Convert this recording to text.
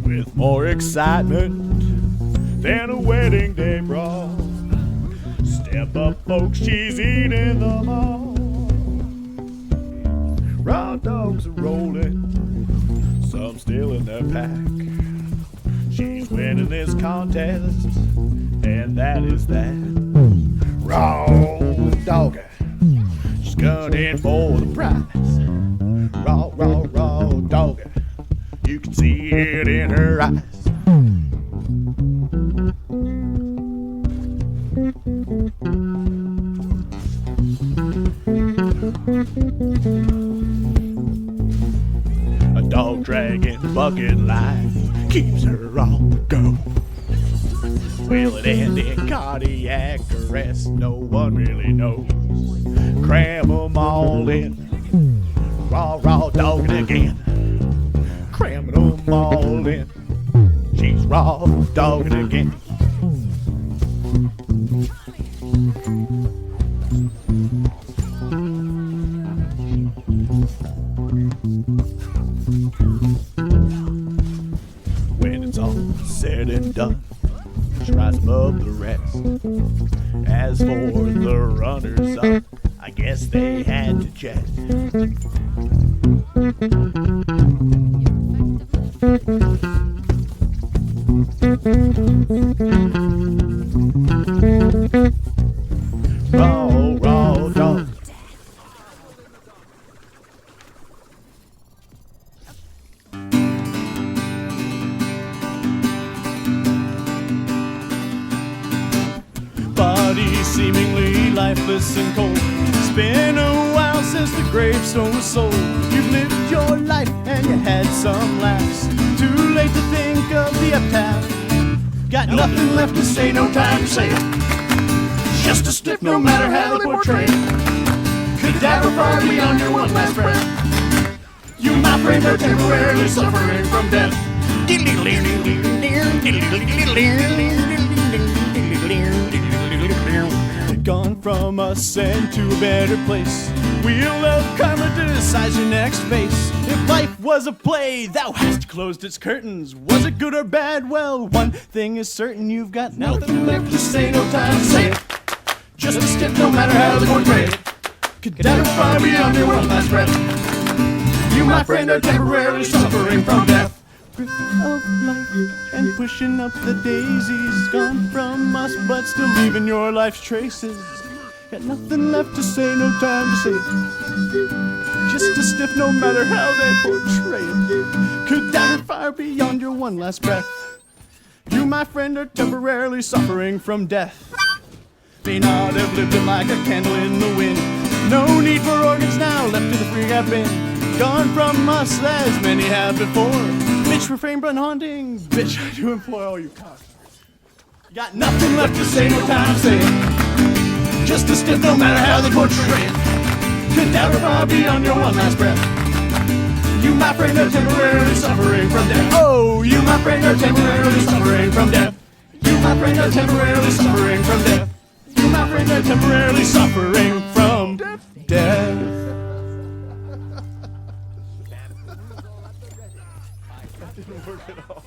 With more excitement than a wedding day brawl, step up, folks, she's eating them all. Raw dogs are rolling, some still in their pack. She's winning this contest, and that is that. Rawdogger, she's gunning for the prize. Rawdogger, you can see it in her eyes. A dog dragging bucket line keeps her on the go. Will it end in cardiac arrest? No one really knows. Cram 'em all in, raw dogging again. Cramming 'em all in, she's raw dogging again. When it's all said and done, she rises above the rest. As for the runners up, I guess they had to check. Raw dog. Body seemingly lifeless and cold. It's been a while since the gravestone was sold. You've lived your life and you had some laughs. Too late to think of the epitaph. Got nothing left to say, no time to say it. Just a stiff, no matter how they portray it. Cadaver far beyond your one last breath. You, my friend, are temporarily suffering from death. Gone from us and to a better place. Wheel of karma decides your next face. If life was a play, thou hast closed its curtains. Was it good or bad? Well, one thing is certain, you've got nothing left to say, no time to say it. Just a stiff, no matter how they portray it. Cadaver far beyond your one last breath. You, my friend, are temporarily suffering from death. Grip of life and pushing up the daisies. Gone from us, but still leaving your life's traces. Got nothing left to say, no time to say it. Just a stiff, no matter how they portray it. Cadaver far beyond your one last breath. You, my friend, are temporarily suffering from death. May not have lived it like a candle in the wind. No need for organs now, left to the free gap bin. Gone from us as many have before. Bitch, refrain from haunting. Bitch, I do employ all you cocks. Got nothing left to say, no time to say it. Just a stiff, no matter how they portray it. Cadaver far beyond your one last breath. You, my friend, are temporarily suffering from death. Oh, you, my friend, are temporarily suffering from death. You, my friend, are temporarily suffering from death. You, my friend, are temporarily suffering from death. That didn't work at all.